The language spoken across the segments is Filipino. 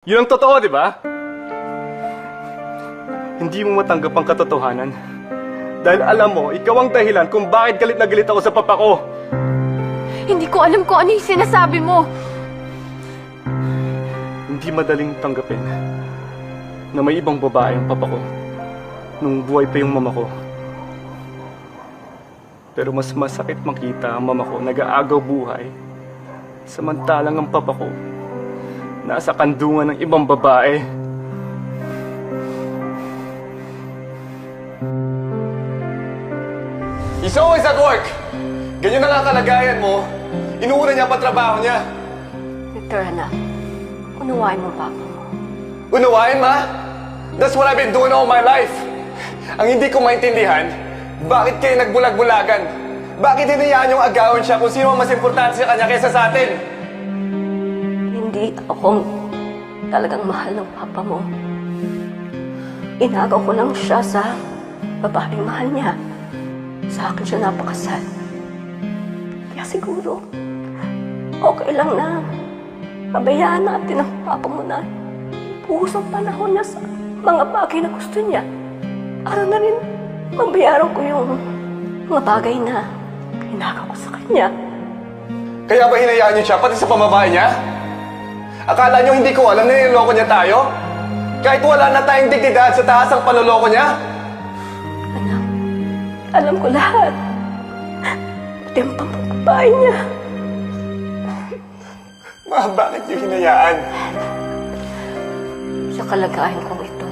Yun ang totoo, di ba? Hindi mo matanggap ang katotohanan. Dahil alam mo, ikaw ang dahilan kung bakit galit na galit ako sa papa ko. Hindi ko alam kung ano yung sinasabi mo. Hindi madaling tanggapin na may ibang babae ang papa ko nung buhay pa yung mama ko. Pero mas masakit makita ang mama ko nag-aagaw buhay samantalang ang papa ko nasa kandungan ng ibang babae. He's always at work. Ganyan na lang kalagayan mo. Inuuna niya pa trabaho niya. Victor, anak. Unawain mo papa mo. Unawain, ma? That's what I've been doing all my life. Ang hindi ko maintindihan, bakit kayo nagbulag-bulagan? Bakit hinayaan yung agawin siya kung sino ang mas importante sa kanya kaysa sa atin? Hindi akong talagang mahal ng papa mo. Inagaw ko lang siya sa babaeng mahal niya. Sa akin siya napakasal. Kaya siguro, okay lang na pabayaan natin ang papa mo na buhos ang panahon niya sa mga bagay na gusto niya. Para na rin mabayaran ko yung mga bagay na inagaw ko sa kanya. Kaya ba hinayaan niyo siya pati sa pamabahay niya? Akala niyo hindi ko alam na niloloko niya tayo? Kahit wala na tayong dignidad sa taas ang panloloko niya? Anak, alam ko lahat. Pati ang pambabae niya. Ma, bakit niyo hinayaan? Sa kalagayan kong ito,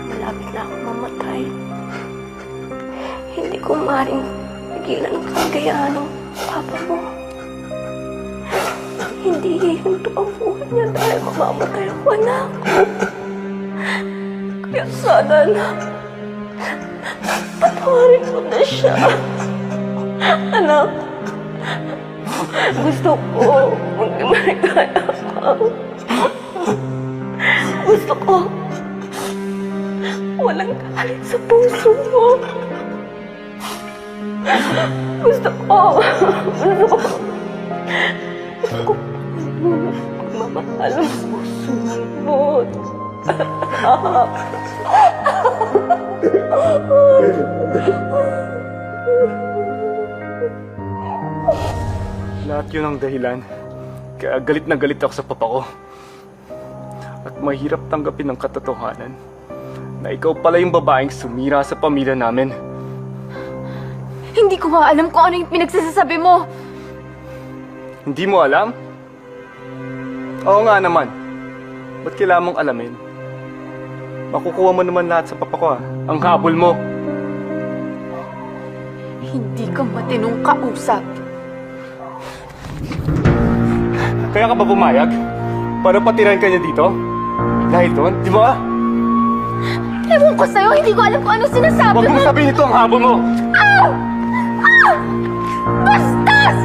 malapit na akong mamatay. Hindi ko maaaring pigilan ang kagayaan ng papa mo. Hindi hihinto ang buhay niya dahil mamamatay ako, anak. Kaya sana, anak, patawarin mo na siya. Anak, gusto ko magmaligaya ka. Gusto ko walang galit sa puso mo. Gusto ko magmamahal ang puso mo. Lahat yun ang dahilan. Kaya galit na galit ako sa papa ko. At mahirap tanggapin ang katotohanan na ikaw pala yung babaeng sumira sa pamilya namin. Hindi ko nga alam kung ano yung pinagsasabi mo. Hindi mo alam? Oo nga naman. Ba't kailangan mong alamin? Makukuha mo naman lahat sa papa ko, ah. Ang habol mo. Hindi ka matinong kausap. Kaya ka ba pumayag? Para patirahin ka niya dito? Dahil doon, di ba? Ewan ko sa'yo, hindi ko alam kung ano sinasabi Huwag mo. mong sabihin ito ang habol mo! Ah! Ah! Bastos!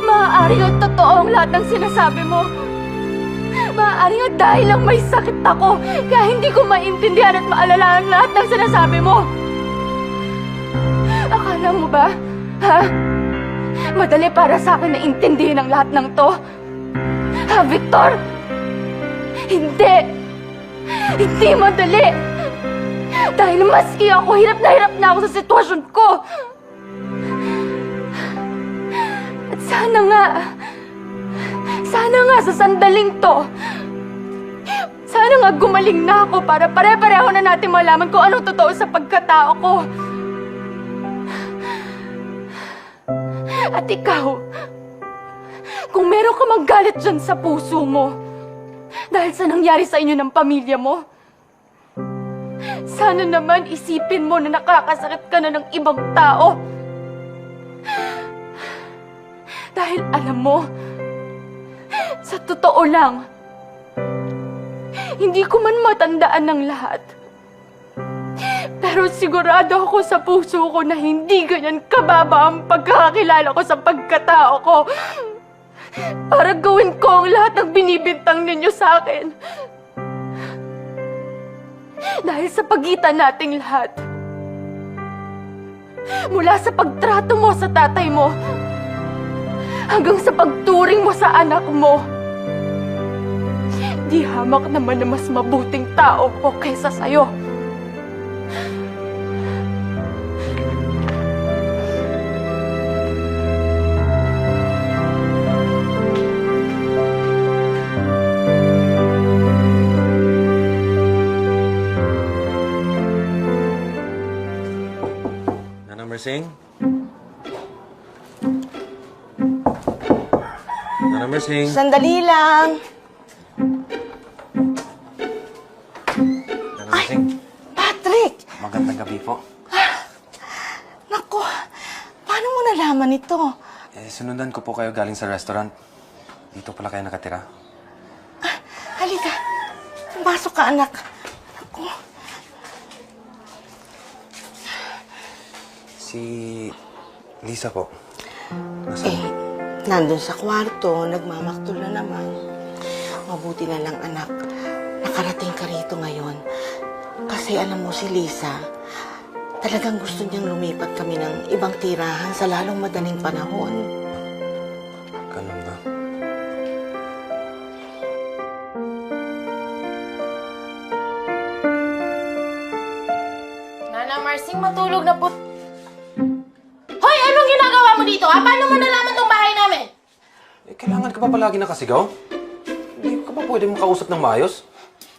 Maaari yung totoo ang lahat ng sinasabi mo. Maaari nga dahil lang may sakit ako, kaya hindi ko maintindihan at maalala ang lahat ng sinasabi mo. Akala mo ba, ha? Madali para sa akin na intindihin ang lahat ng to? Ha, Victor? Hindi! Hindi madali! Dahil maski ako, hirap na ako sa sitwasyon ko! At sana nga sa sandaling to, sana nga gumaling na ako para pare-pareho na natin malaman kung anong totoo sa pagkatao ko. At ikaw, kung meron ka magalit dyan sa puso mo dahil sa nangyari sa inyo ng pamilya mo, sana naman isipin mo na nakakasakit ka na ng ibang tao. Dahil alam mo, sa totoo lang, hindi ko man matandaan ng lahat. Pero sigurado ako sa puso ko na hindi ganyan kababa ang pagkakakilala ko sa pagkatao ko. Para gawin ko ang lahat ng binibintang ninyo sa akin. Dahil sa pagitan nating lahat, Mula sa pagtrato mo sa tatay mo, hanggang sa pagturing mo sa anak mo. Di hamak naman na mas mabuting tao ko kaysa sa'yo. Nanang Mersing? Nanang Mersing? Sandali lang. Nanang Mersing? Patrick! Magandang gabi po. Naku, paano mo nalaman ito? Sunundan ko po kayo galing sa restaurant. Dito pala kayo nakatira. Halika. Pumasok ka, anak. Naku. Si Lisa po. Nasaan? Nandun sa kwarto, nagmamaktol na naman. Mabuti na lang, anak. Nakarating ka rito ngayon. Kasi alam mo si Lisa, talagang gusto niyang lumipat kami ng ibang tirahan sa lalong madaling panahon. Ganun ba? Nanang Mersing, matulog na po. Hoy, anong ginagawa mo dito, ha? Paano mo nalaman tong bahay namin? Kailangan ka pa palagi nakasigaw? Hindi ka pa pwede makausap ng maayos?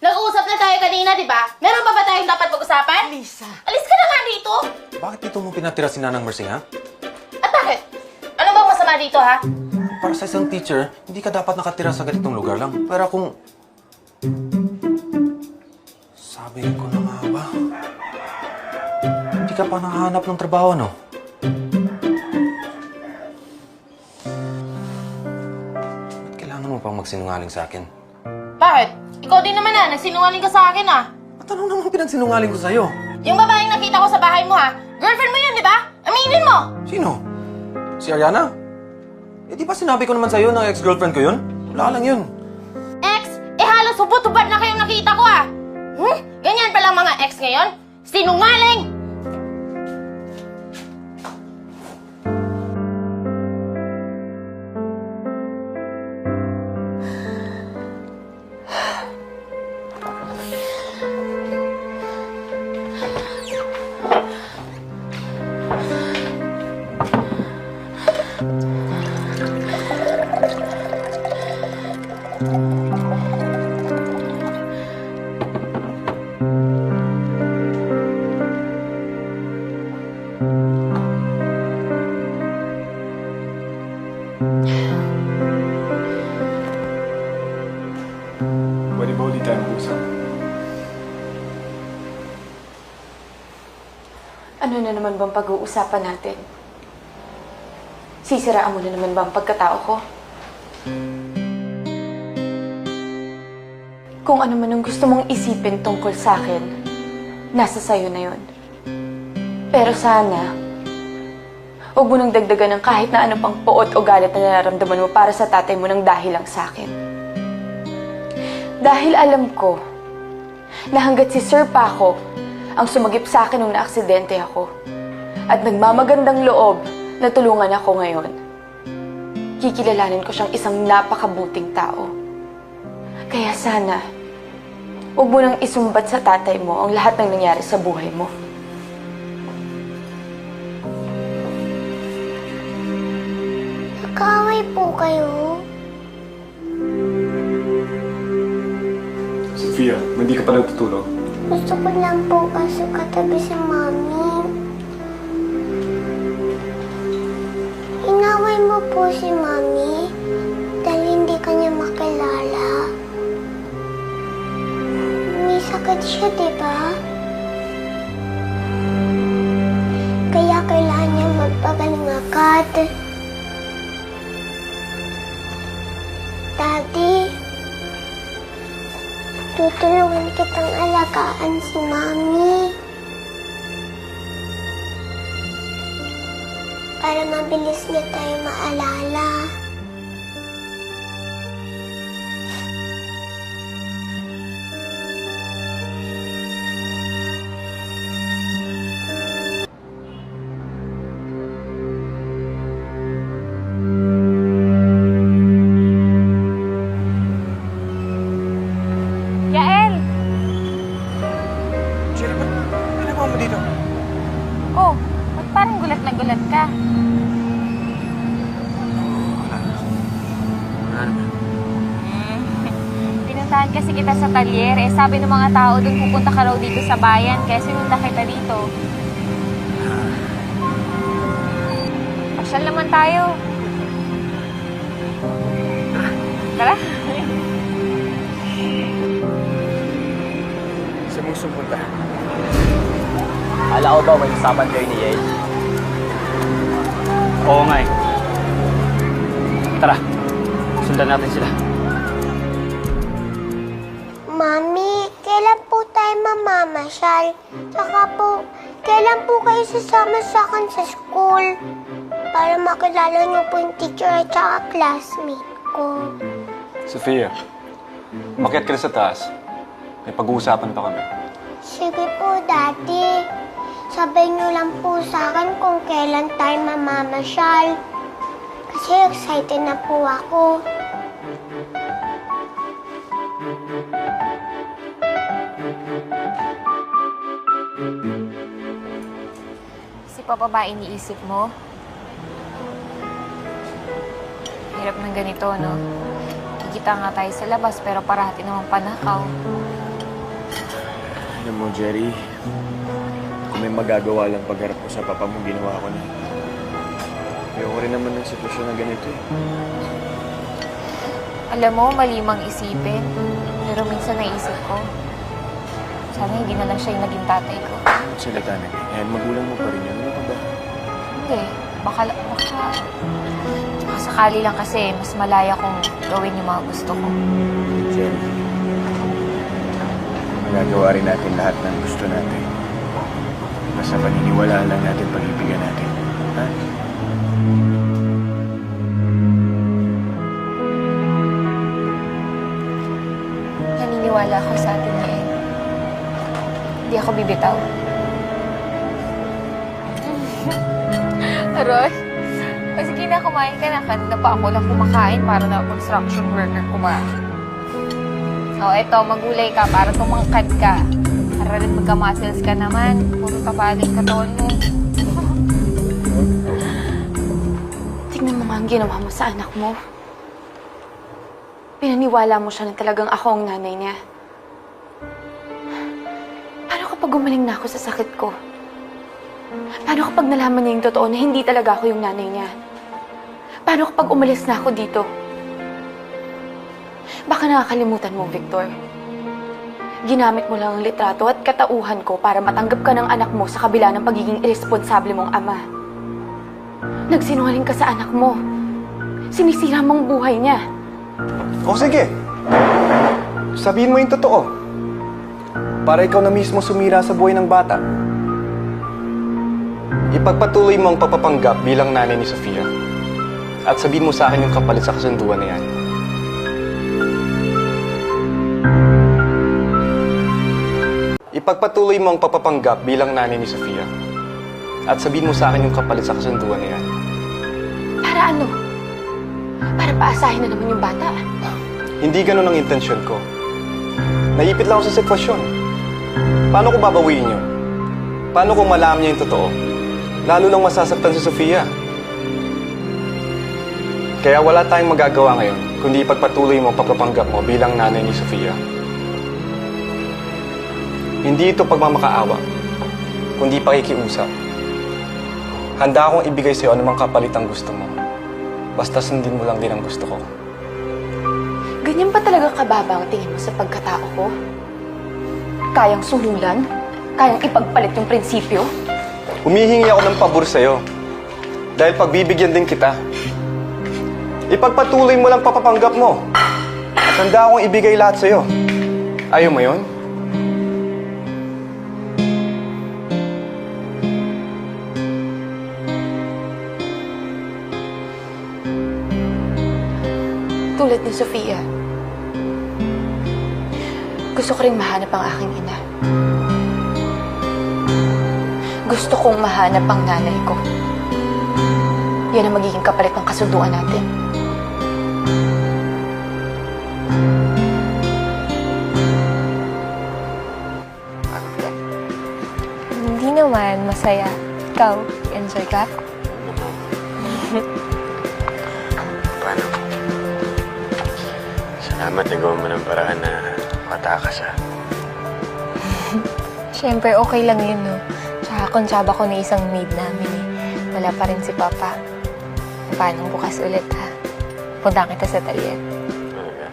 Nag-uusap na tayo kanina, di ba? Meron pa ba tayong dapat pag-usapan? Lisa. Alis ka na nga dito! Bakit dito mo pinatira si Nanang Mersing, ha? At bakit? Ano bang masama dito, ha? Para sa isang teacher, hindi ka dapat nakatira sa ganitong lugar lang. Pero kung... Sabi ko na nga ba? Hindi ka pa nakahanap ng trabaho, no? Ba't kailangan mo pang magsinungaling sa akin? Bakit? Ikaw din naman, ha? Nagsinungaling ka sa akin, ha? At ano namang pinagsinungaling ko sa'yo? Yung babaeng nakita ko sa bahay mo, ha? Girlfriend mo yun, di ba? Aminin mo! Sino? Si Ariana? Eh di ba sinabi ko naman sa'yo na ex-girlfriend ko yun? Wala lang yun. Ex? Eh halos hubot-hubad na kayong nakita ko, ha? Ganyan palang mga ex ngayon? Sinungaling! Pwede ba ulit tayo mag-usap? Ano na naman bang pag-uusapan natin? Sisiraan mo na naman ba ang pagkatao ko? Kung ano man ang gusto mong isipin tungkol sa akin, nasa sayo na yon. Pero sana, huwag mo nang dagdagan ng kahit na ano pang poot o galit na nararamdaman mo para sa tatay mo nang dahil lang sa akin. Dahil alam ko na hanggat si Sir Paco ang sumagip sa akin nung naaksidente ako at nagmamagandang loob na tulungan ako ngayon, kikilalanin ko siyang isang napakabuting tao. Kaya sana, huwag mo nang isumbat sa tatay mo ang lahat ng nangyari sa buhay mo. Nag-aaway po kayo? Sophia, hindi ka pa nagtutulog. Gusto ko lang po kasi katabi si Mami. Inaway mo po si Mami dahil hindi kanya makilala. May sakit siya, di ba? Kaya kailangan niya magpagaling agad. Daddy, tutulungan kitang alagaan si Mami. Para mabilis niya tayo maalala. Pinuntahan kasi kita sa talyer. Eh, sabi ng mga tao doon pupunta ka raw dito sa bayan. Kaya sinunta kita dito. Pasyal naman tayo. Tara. Sumusupunta. Ala ko ba may usapan kayo ni Yel? Oo nga eh. Tara, sundan natin sila. Mami, kailan po tayo mamamasyal? Tsaka po, kailan po kayo sasama sa akin sa school? Para makilala niyo po yung teacher at saka classmate ko. Sofia, makiat ka na sa taas. May pag-uusapan pa kami. Sige po, Daddy. Sabay niyo lang po sa akin kung kailan tayo mamamasyal. Kasi excited na po ako. Si Papa ba iniisip mo? Hirap ng ganito, no? Kikita nga tayo sa labas, pero parati namang panakaw. Alam mo, Jerry, kung may magagawa lang pagharap ko sa papa mo, ginawa ko na. Ayoko rin naman ng sitwasyon na ganito eh. Alam mo, malimang isipin. Pero minsan naisip ko, sana hindi na lang siya yung naging tatay ko. Salita na ganyan, magulang mo pa rin yan. Ano ka ba? Hindi. Baka sakali lang kasi mas malaya kong gawin yung mga gusto ko. Jerry, magagawa rin natin lahat ng gusto natin. Basta paniniwalaan lang natin pag-ibigan natin. Ha? Naniniwala ako sa atin niya eh. Hindi ako bibitaw. Aroy, sige na, kumain ka na. Kanina pa ako lang kumakain para na construction worker kumain. O, eto, magulay ka para tumangkad ka. Para rin magka-muscles ka naman. Puro kapaling katawan mo. Tignan mo nga ang ginawa mo sa anak mo. Pinaniwala mo siya na talagang ako ang nanay niya. Paano kapag gumaling na ako sa sakit ko? Paano kapag nalaman niya yung totoo na hindi talaga ako yung nanay niya? Paano kapag umalis na ako dito? Baka nakakalimutan mo, Victor. Ginamit mo lang ang litrato at katauhan ko para matanggap ka ng anak mo sa kabila ng pagiging irresponsable mong ama. Nagsinungaling ka sa anak mo. Sinisira mong buhay niya. O sige, sabihin mo yung totoo. Para ikaw na mismo sumira sa buhay ng bata. Ipagpatuloy mo ang papapanggap bilang nanay ni Sofia. At sabihin mo sa akin yung kapalit sa kasunduan na yan. Ipagpatuloy mo ang papapanggap bilang nanay ni Sofia. At sabihin mo sa akin yung kapalit sa kasunduan na yan. Para ano? Para paasahin na naman yung bata. Hindi ganun ang intensyon ko. Naipit lang ako sa sitwasyon. Paano ko babawiin yun? Paano kung malaman niya yung totoo? Lalo lang masasaktan si Sofia. Kaya wala tayong magagawa ngayon, kundi ipagpatuloy mo ang pagpapanggap mo bilang nanay ni Sofia. Hindi ito pagmamakaawa, kundi pakikiusap. Handa akong ibigay sa'yo anumang kapalit ang gusto mo. Basta sundin mo lang din ang gusto ko. Ganyan ba talaga kababa ang tingin mo sa pagkatao ko? Kayang suhulan? Kayang ipagpalit yung prinsipyo? Humihingi ako ng pabor sa'yo. Dahil pagbibigyan din kita. Ipagpatuloy mo lang papapanggap mo. At handa akong ibigay lahat sa'yo. Ayaw mo yun? Tulad ni Sofia, gusto ko rin mahanap ang aking ina. Gusto kong mahanap ang nanay ko. Yan ang magiging kapalit ng kasunduan natin. Hindi naman, masaya. Ikaw, enjoy ka? Salamat, nagawa mo ng paraan na makatakas, ha? Siyempre, okay lang yun, no? Tsaka konsyaba ko na isang maid namin, eh. Wala pa rin si Papa. Paano bukas ulit, ha? Punta kita sa talyer. Talaga.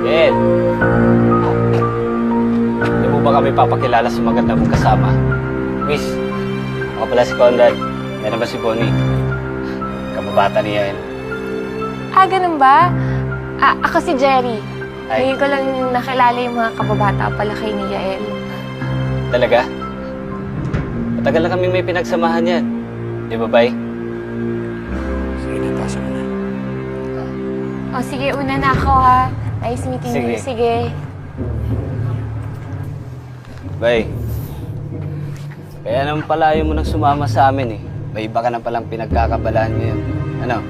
Ed! Hindi mo ba kami papakilala sa maganda mong kasama? Miss, ako pala si Conrad. Yan naman si Bonnie. Kababata ni Yael. Ah, ganun ba? Ako si Jerry. Ay. Ngayon ko lang nakilala yung mga kababata pala kay ni Yael. Talaga? Matagal na kami may pinagsamahan yan. Di ba, Bay? Sige na, pasok na. O sige, una na ako, ha? Nice meeting Sige. you. Sige. Bay, kaya naman pala ayaw mo nang sumama sa amin eh. May iba ka na palang pinagkakabalaan ngayon. Ano?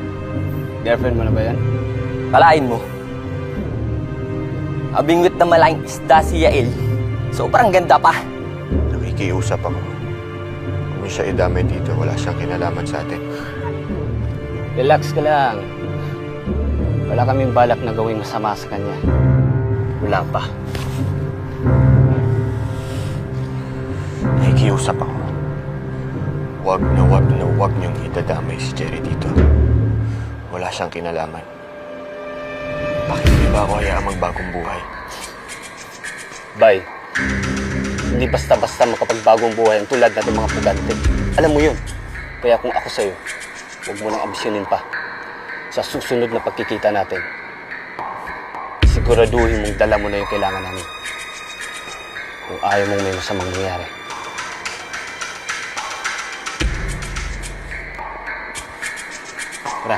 Girlfriend mo na ba yan? Palain mo. Abingwit na malaking isda si Yael. Sobrang ganda pa. Nakikiusap ako. Kung siya idamay dito, wala siyang kinalaman sa atin. Relax ka lang. Wala kaming balak na gawing masama sa kanya. Wala pa. Nakikiusap ako. Wag niyong itadamay si Jerry dito. Wala siyang kinalaman. Bakit hindi ba ako hayaan magbagong buhay? Bay, hindi basta-basta makapagbagong buhay ang tulad natin mga pugante. Alam mo yun. Kaya kung ako sa'yo, huwag mo nang ambisyonin pa. Sa susunod na pagkikita natin, siguraduhin mong dala mo na yung kailangan namin. Kung ayaw mong may masamang nangyari. Tara.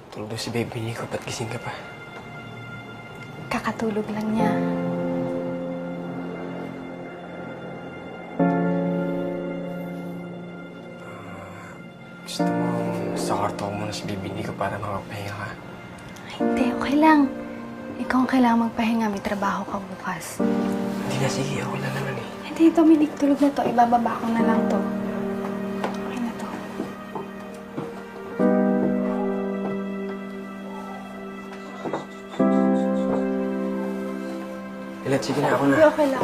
Tulog si baby Nico, ba't gising ka pa? Kakatulog lang niya. Gusto mo sa kwarto ko muna si baby Nico para makapagpahinga ka? Hindi, okay lang. Ikaw ang kailangan magpahinga. May trabaho ka bukas. Hindi na, sige. Ako na naman eh. Hindi, Dominic. Tulog na to. Ibababa ko na lang to. Okay na to. Ilat, sige na. Ako na. Hindi, okay lang.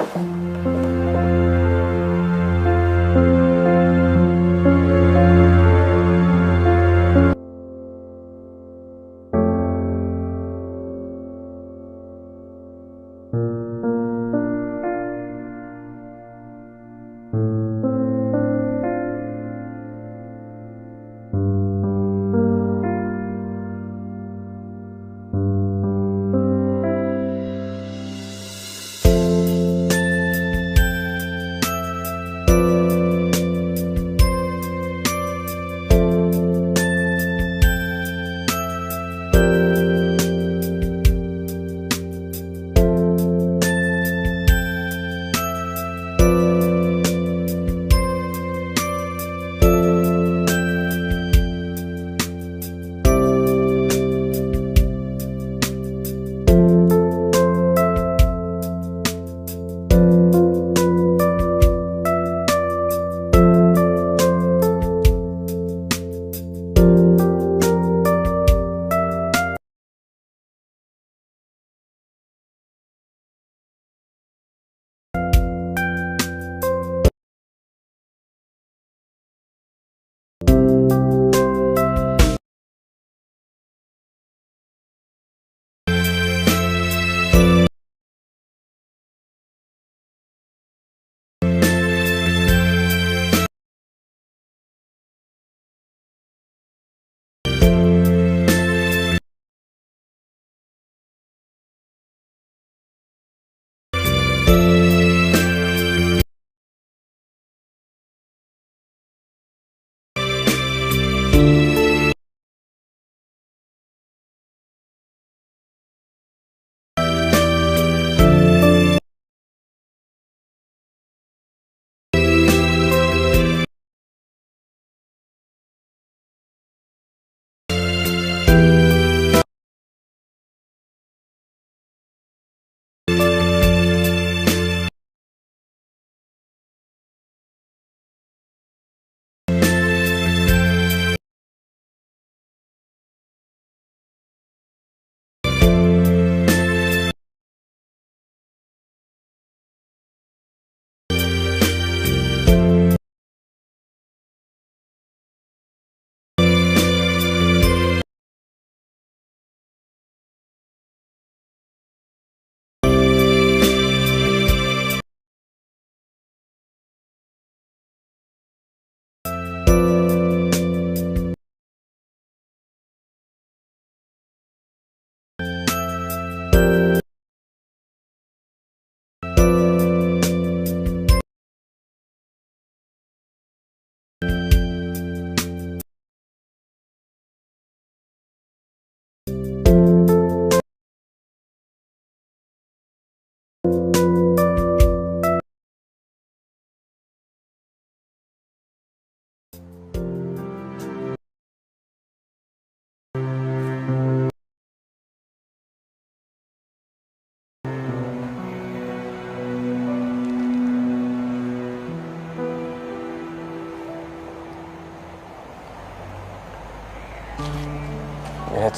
Juliet,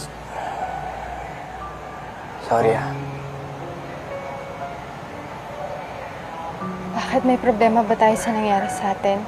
sorry ah. Bakit may problema ba tayo sa nangyari sa atin?